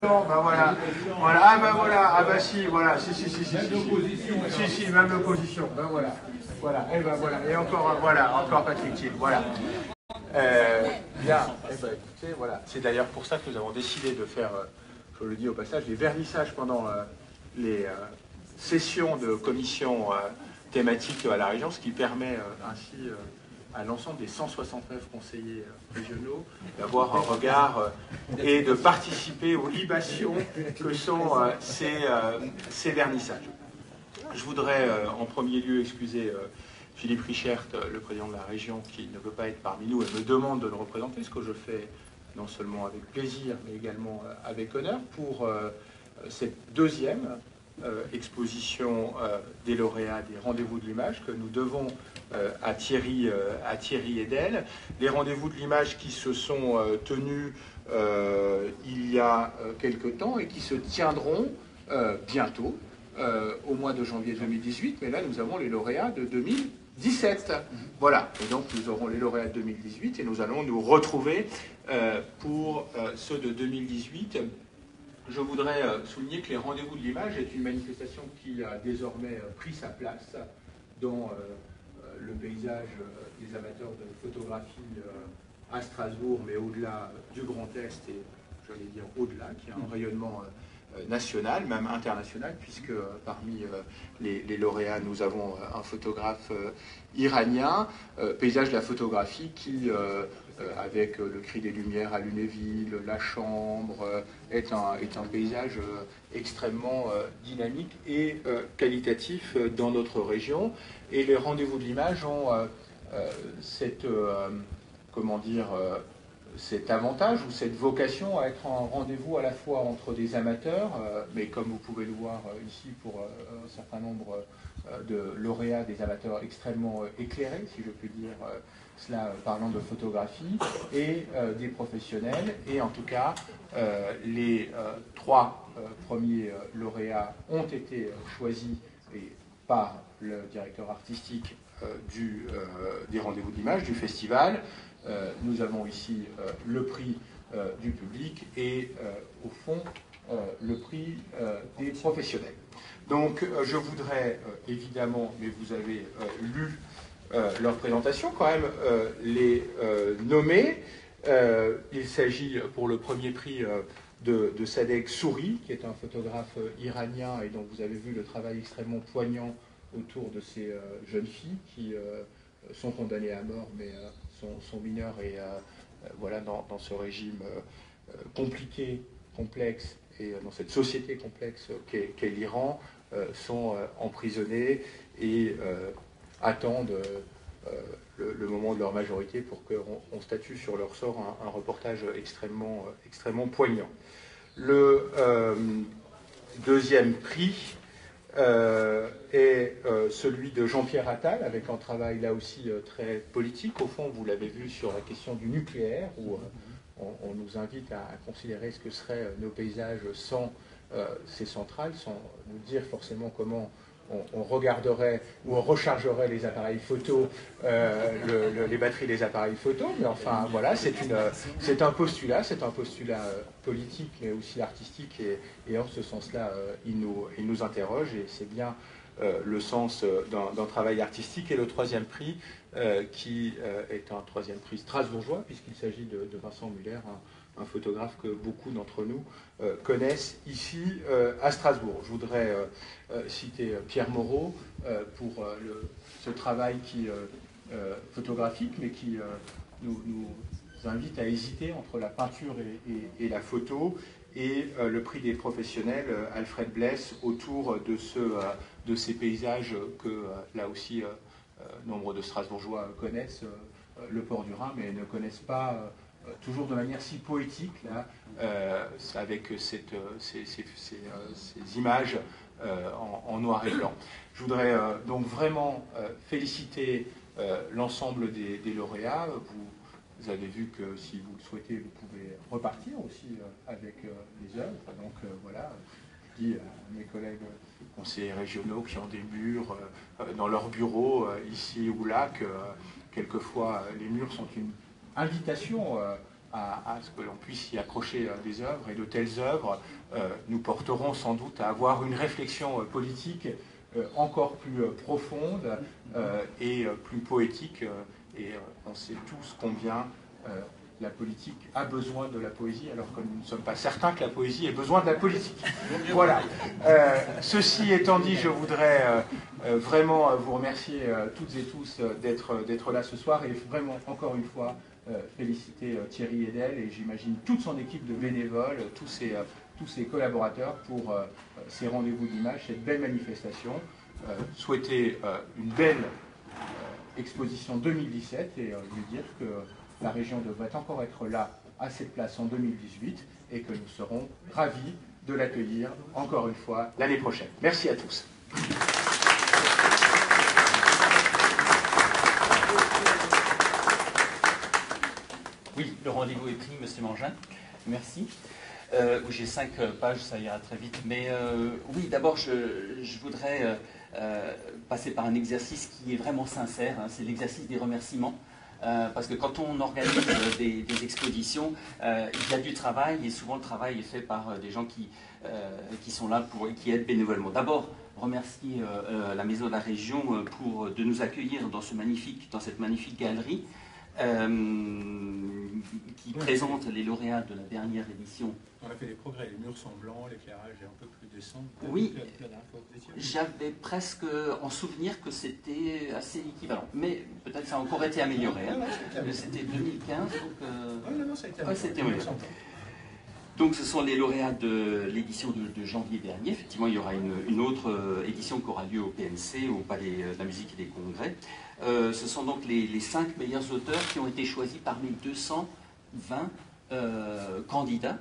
Ben voilà, voilà, ah ben voilà, ah ben si, voilà, si, même l'opposition, ben voilà, voilà, et ben voilà, et encore, voilà, encore Patrick Thiel, voilà. Bien, eh ben écoutez, voilà, c'est d'ailleurs pour ça que nous avons décidé de faire, je le dis au passage, des vernissages pendant les sessions de commission thématiques à la région, ce qui permet ainsi à l'ensemble des 169 conseillers régionaux d'avoir un regard et de participer aux libations que sont ces vernissages. Je voudrais en premier lieu excuser Philippe Richert, le président de la région, qui ne peut pas être parmi nous et me demande de le représenter, ce que je fais non seulement avec plaisir, mais également avec honneur, pour cette deuxième exposition des lauréats des rendez-vous de l'image que nous devons à Thierry Edel. Les rendez-vous de l'image qui se sont tenus il y a quelque temps et qui se tiendront bientôt, au mois de janvier 2018, mais là nous avons les lauréats de 2017. Voilà, et donc nous aurons les lauréats de 2018 et nous allons nous retrouver pour ceux de 2018. Je voudrais souligner que les rendez-vous de l'image est une manifestation qui a désormais pris sa place dans le paysage des amateurs de photographie à Strasbourg, mais au-delà du Grand Est et, j'allais dire, au-delà, qui a un rayonnement national, même international, puisque parmi les lauréats, nous avons un photographe iranien, paysage de la photographie qui, avec le cri des Lumières à Lunéville, la Chambre, est un paysage extrêmement dynamique et qualitatif dans notre région. Et les rendez-vous de l'image ont cette, comment dire, cet avantage ou cette vocation à être un rendez-vous à la fois entre des amateurs, mais comme vous pouvez le voir ici pour un certain nombre de lauréats, des amateurs extrêmement éclairés, si je puis dire cela parlant de photographie, et des professionnels. Et en tout cas, les trois premiers lauréats ont été choisis par le directeur artistique des rendez-vous de l'image, du festival. Nous avons ici le prix du public et au fond le prix des professionnels. Donc je voudrais évidemment, mais vous avez lu leur présentation, quand même les nommer. Il s'agit pour le premier prix de Sadegh Souri, qui est un photographe iranien et dont vous avez vu le travail extrêmement poignant autour de ces jeunes filles qui sont condamnées à mort, mais sont mineures et voilà, dans ce régime compliqué, complexe, et dans cette société complexe qu'est l'Iran, sont emprisonnées et attendent le moment de leur majorité pour qu'on statue sur leur sort, un reportage extrêmement poignant. Le deuxième prix est celui de Jean-Pierre Attal, avec un travail là aussi très politique. Au fond, vous l'avez vu sur la question du nucléaire, où on nous invite à considérer ce que seraient nos paysages sans ces centrales, sans nous dire forcément comment on regarderait ou on rechargerait les appareils photo, les batteries des appareils photo, mais enfin voilà, c'est un postulat politique mais aussi artistique, et en ce sens-là, il nous interroge, et c'est bien le sens d'un travail artistique. Et le troisième prix, qui est un troisième prix strasbourgeois, puisqu'il s'agit de Vincent Muller, un photographe que beaucoup d'entre nous connaissent ici à Strasbourg. Je voudrais citer Pierre Moreau pour ce travail photographique, mais qui nous invite à hésiter entre la peinture et la photo, et le prix des professionnels, Alfred Bless, autour de ces paysages que là aussi nombre de Strasbourgeois connaissent, le port du Rhin, mais ne connaissent pas toujours de manière si poétique, là, avec ces images en noir et blanc. Je voudrais donc vraiment féliciter l'ensemble des lauréats. Vous avez vu que si vous le souhaitez, vous pouvez repartir aussi avec les œuvres. Donc voilà, je dis à mes collègues conseillers régionaux qui ont des murs dans leur bureau, ici ou là, que quelquefois les murs sont une invitation à ce que l'on puisse y accrocher des œuvres, et de telles œuvres nous porteront sans doute à avoir une réflexion politique encore plus profonde et plus poétique. Et on sait tous combien la politique a besoin de la poésie, alors que nous ne sommes pas certains que la poésie ait besoin de la politique. Voilà. Ceci étant dit, je voudrais vraiment vous remercier toutes et tous d'être là ce soir, et vraiment, encore une fois, féliciter Thierry Edel et j'imagine toute son équipe de bénévoles, tous ses collaborateurs pour ces rendez-vous d'image, cette belle manifestation. Souhaiter une belle exposition 2017 et lui dire que la région devrait encore être là à cette place en 2018 et que nous serons ravis de l'accueillir encore une fois l'année prochaine. Merci à tous. Oui, le rendez-vous est pris, Monsieur Mangin. Merci. J'ai 5 pages, ça ira très vite. Mais oui, d'abord, je voudrais passer par un exercice qui est vraiment sincère. Hein, c'est l'exercice des remerciements. Parce que quand on organise des expositions, il y a du travail et souvent le travail est fait par des gens qui sont là qui aident bénévolement. D'abord, remercier la Maison de la Région de nous accueillir dans cette magnifique galerie qui présente les lauréats de la dernière édition. On a fait des progrès, les murs sont blancs, l'éclairage est un peu plus décent. Oui, j'avais presque en souvenir que c'était assez équivalent, mais peut-être ça a encore été amélioré. Hein. C'était 2015, donc ça a été amélioré. Donc ce sont les lauréats de l'édition de janvier dernier. Effectivement, il y aura une autre édition qui aura lieu au PNC, au Palais de la Musique et des Congrès. Ce sont donc les 5 meilleurs auteurs qui ont été choisis parmi 220 candidats.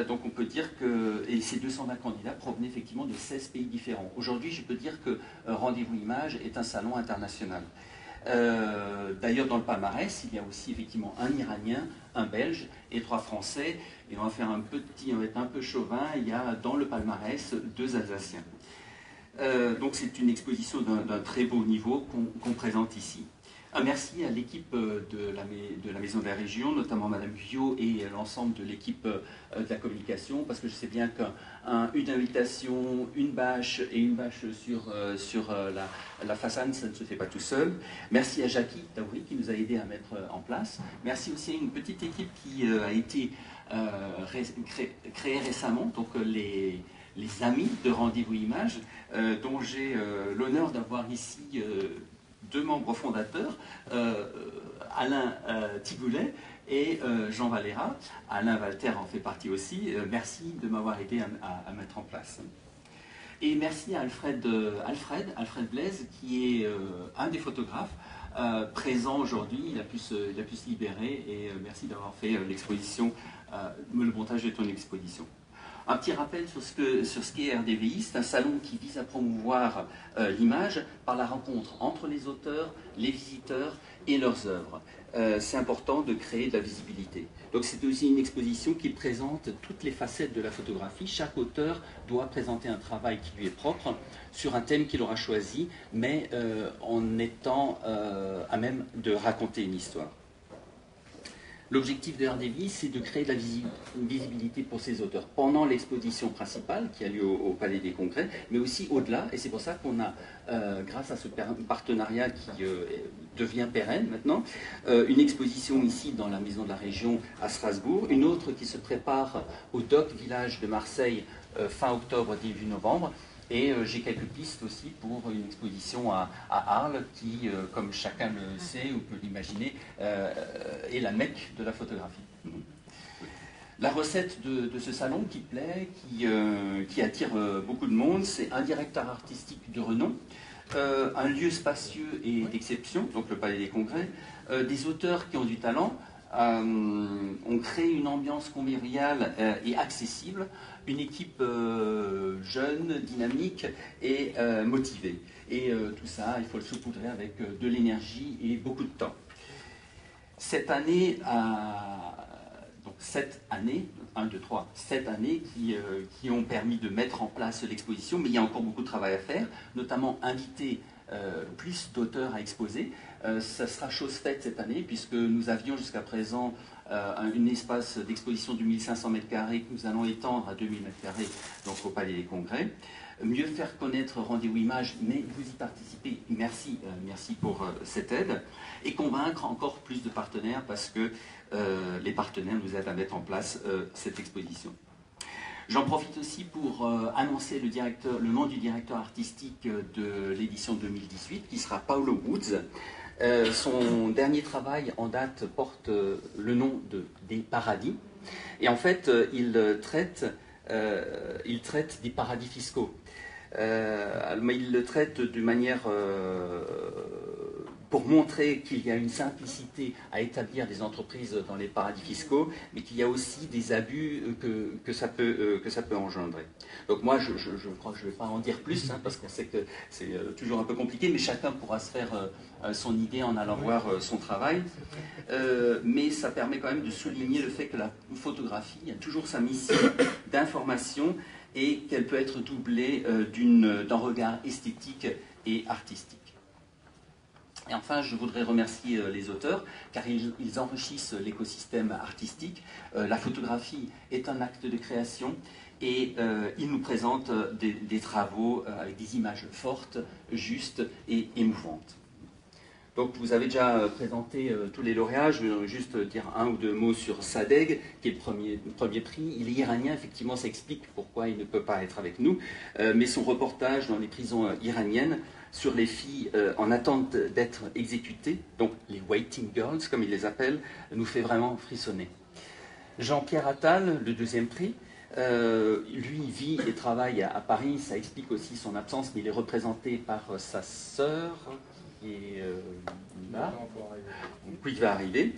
Donc on peut dire que ces 220 candidats provenaient effectivement de 16 pays différents. Aujourd'hui, je peux dire que Rendez-vous Images est un salon international. D'ailleurs, dans le palmarès, il y a aussi effectivement un Iranien, un Belge et 3 Français. Et on va faire on va être un peu chauvin, il y a dans le palmarès 2 Alsaciens. Donc c'est une exposition d'un très beau niveau qu'on présente ici. Un merci à l'équipe de la Maison de la Région, notamment Madame Guyot et l'ensemble de l'équipe de la communication, parce que je sais bien qu'une invitation, une bâche et une bâche sur la façade, ça ne se fait pas tout seul. Merci à Jackie Taouri qui nous a aidé à mettre en place. Merci aussi à une petite équipe qui a été créée récemment, donc les amis de Rendez-vous Images, dont j'ai l'honneur d'avoir ici 2 membres fondateurs, Alain Tigoulet et Jean Valera. Alain Walter en fait partie aussi. Merci de m'avoir aidé à mettre en place. Et merci à Alfred Blaise, qui est un des photographes présent aujourd'hui. Il a pu se libérer et merci d'avoir fait l'exposition, le montage de ton exposition. Un petit rappel sur ce qu'est RDVI, c'est un salon qui vise à promouvoir l'image par la rencontre entre les auteurs, les visiteurs et leurs œuvres. C'est important de créer de la visibilité. Donc c'est aussi une exposition qui présente toutes les facettes de la photographie. Chaque auteur doit présenter un travail qui lui est propre sur un thème qu'il aura choisi, mais en étant à même de raconter une histoire. L'objectif de RDVI, c'est de créer de la visibilité pour ces auteurs pendant l'exposition principale qui a lieu au Palais des Congrès, mais aussi au-delà. Et c'est pour ça qu'on a, grâce à ce partenariat qui devient pérenne maintenant, une exposition ici dans la Maison de la Région à Strasbourg, une autre qui se prépare au Dock Village de Marseille fin octobre, début novembre. Et j'ai quelques pistes aussi pour une exposition à Arles qui, comme chacun le sait ou peut l'imaginer, est la Mecque de la photographie. La recette de ce salon qui plaît, qui attire beaucoup de monde, c'est un directeur artistique de renom, un lieu spacieux et d'exception, donc le Palais des Congrès, des auteurs qui ont du talent. On crée une ambiance conviviale et accessible, une équipe jeune, dynamique et motivée. Et tout ça, il faut le saupoudrer avec de l'énergie et beaucoup de temps. Cette année, donc 7 années, 1, 2, 3, 7 années qui ont permis de mettre en place l'exposition, mais il y a encore beaucoup de travail à faire, notamment inviter plus d'auteurs à exposer. Ça sera chose faite cette année, puisque nous avions jusqu'à présent un espace d'exposition de 1500 m² que nous allons étendre à 2000 m², donc au Palais des Congrès. Mieux faire connaître Rendez-vous Images, mais vous y participez, merci, merci pour cette aide, et convaincre encore plus de partenaires parce que les partenaires nous aident à mettre en place cette exposition. J'en profite aussi pour annoncer le nom du directeur artistique de l'édition 2018, qui sera Paolo Woods. Son dernier travail en date porte le nom de Des Paradis, et en fait il traite des paradis fiscaux. Mais il le traite de manière pour montrer qu'il y a une simplicité à établir des entreprises dans les paradis fiscaux, mais qu'il y a aussi des abus que ça peut engendrer. Donc moi, je crois que je ne vais pas en dire plus, hein, parce qu'on sait que c'est toujours un peu compliqué, mais chacun pourra se faire son idée en allant voir son travail. Mais ça permet quand même de souligner le fait que la photographie a toujours sa mission d'information et qu'elle peut être doublée d'un regard esthétique et artistique. Et enfin, je voudrais remercier les auteurs, car ils enrichissent l'écosystème artistique. La photographie est un acte de création, et ils nous présentent des travaux avec des images fortes, justes et émouvantes. Donc vous avez déjà présenté tous les lauréats, je vais juste dire un ou deux mots sur Sadegh, qui est le premier prix. Il est iranien, effectivement ça explique pourquoi il ne peut pas être avec nous, mais son reportage dans les prisons iraniennes sur les filles en attente d'être exécutées, donc les waiting girls comme ils les appellent, nous fait vraiment frissonner. Jean-Pierre Attal, le deuxième prix, lui vit et travaille à Paris, ça explique aussi son absence, mais il est représenté par sa sœur, qui est là, qui va arriver.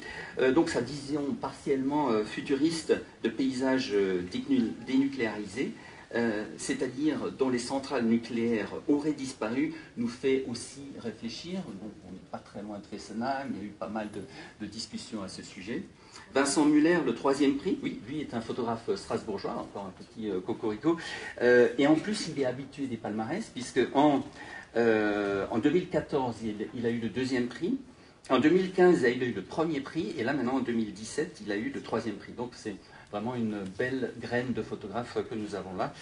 Donc sa vision partiellement futuriste de paysages dénucléarisés, c'est-à-dire dont les centrales nucléaires auraient disparu, nous fait aussi réfléchir. Donc, on n'est pas très loin de Fessenheim, il y a eu pas mal de discussions à ce sujet. Vincent Muller, le troisième prix, oui, lui est un photographe strasbourgeois, encore un petit cocorico, et en plus il est habitué des palmarès, puisque en 2014 il a eu le deuxième prix, en 2015 il a eu le premier prix, et là maintenant en 2017 il a eu le troisième prix. Donc c'est vraiment une belle graine de photographe que nous avons là.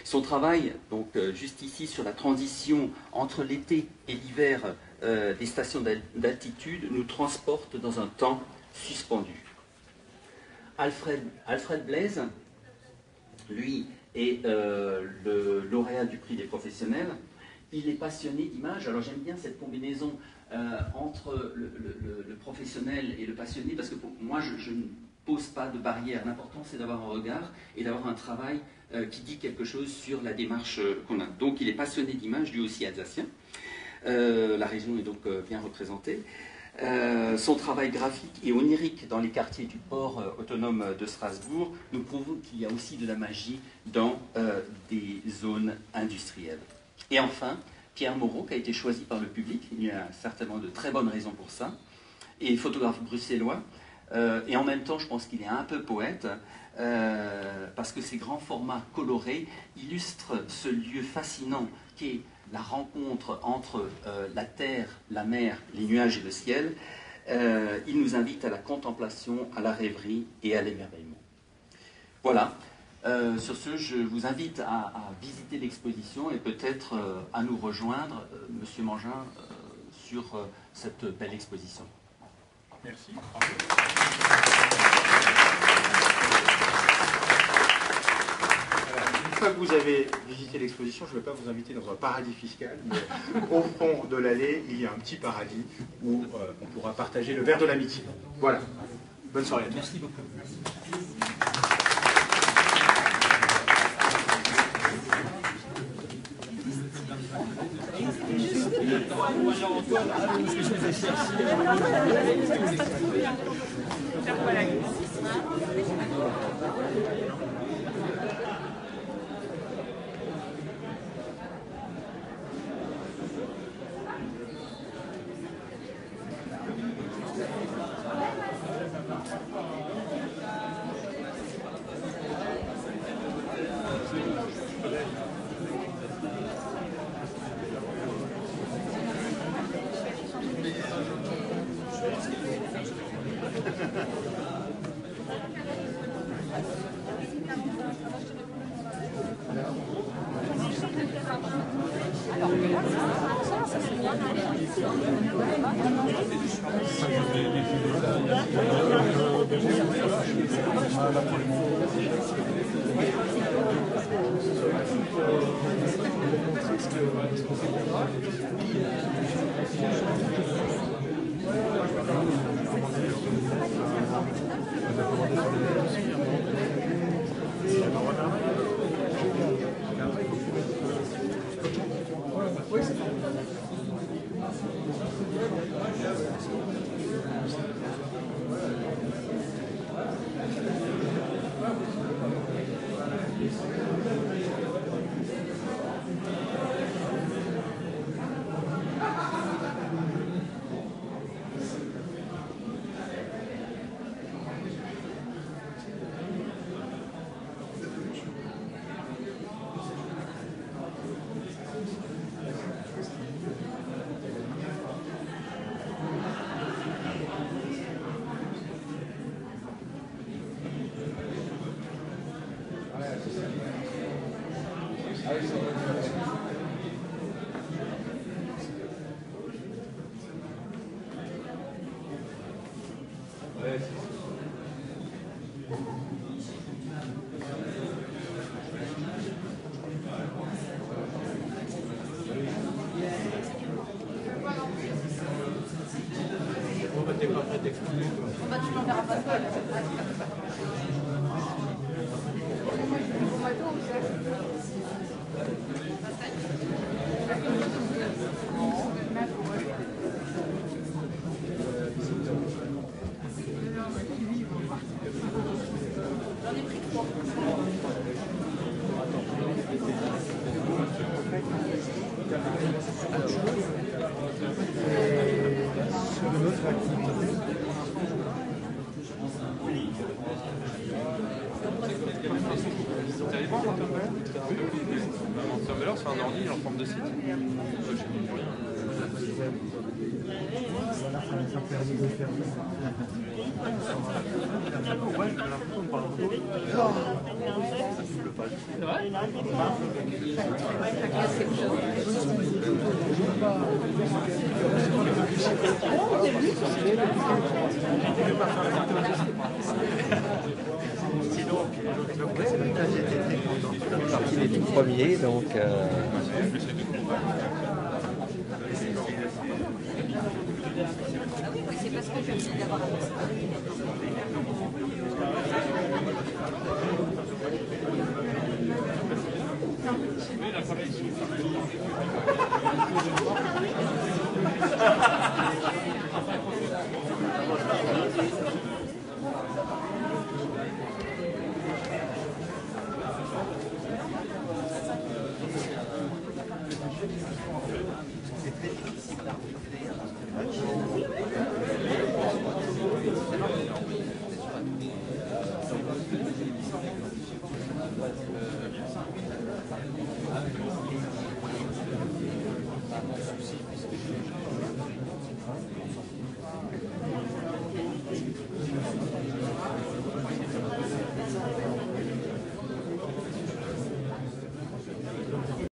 Son travail, donc juste ici sur la transition entre l'été et l'hiver des stations d'altitude, nous transporte dans un temps suspendu. Alfred Blaise, lui, est le lauréat du prix des professionnels. Il est passionné d'images. Alors j'aime bien cette combinaison entre le professionnel et le passionné, parce que pour moi, je ne pose pas de barrière. L'important, c'est d'avoir un regard et d'avoir un travail qui dit quelque chose sur la démarche qu'on a. Donc il est passionné d'images, lui aussi alsacien. La région est donc bien représentée. Son travail graphique et onirique dans les quartiers du port autonome de Strasbourg nous prouve qu'il y a aussi de la magie dans des zones industrielles. Et enfin, Pierre Moreau, qui a été choisi par le public, il y a certainement de très bonnes raisons pour ça, et photographe bruxellois, et en même temps je pense qu'il est un peu poète, parce que ces grands formats colorés illustrent ce lieu fascinant qu'est la rencontre entre la terre, la mer, les nuages et le ciel. Il nous invite à la contemplation, à la rêverie et à l'émerveillement. Voilà. Sur ce, je vous invite à visiter l'exposition et peut-être à nous rejoindre, Monsieur Mangin, sur cette belle exposition. Merci. Une fois que vous avez visité l'exposition, je ne vais pas vous inviter dans un paradis fiscal, mais au fond de l'allée, il y a un petit paradis où on pourra partager le verre de l'amitié. Voilà. Bonne soirée. Merci beaucoup. Tumblr, c'est un ordi en forme de site. Partie des tout premiers, donc. C'est parce que je viens d'avoir un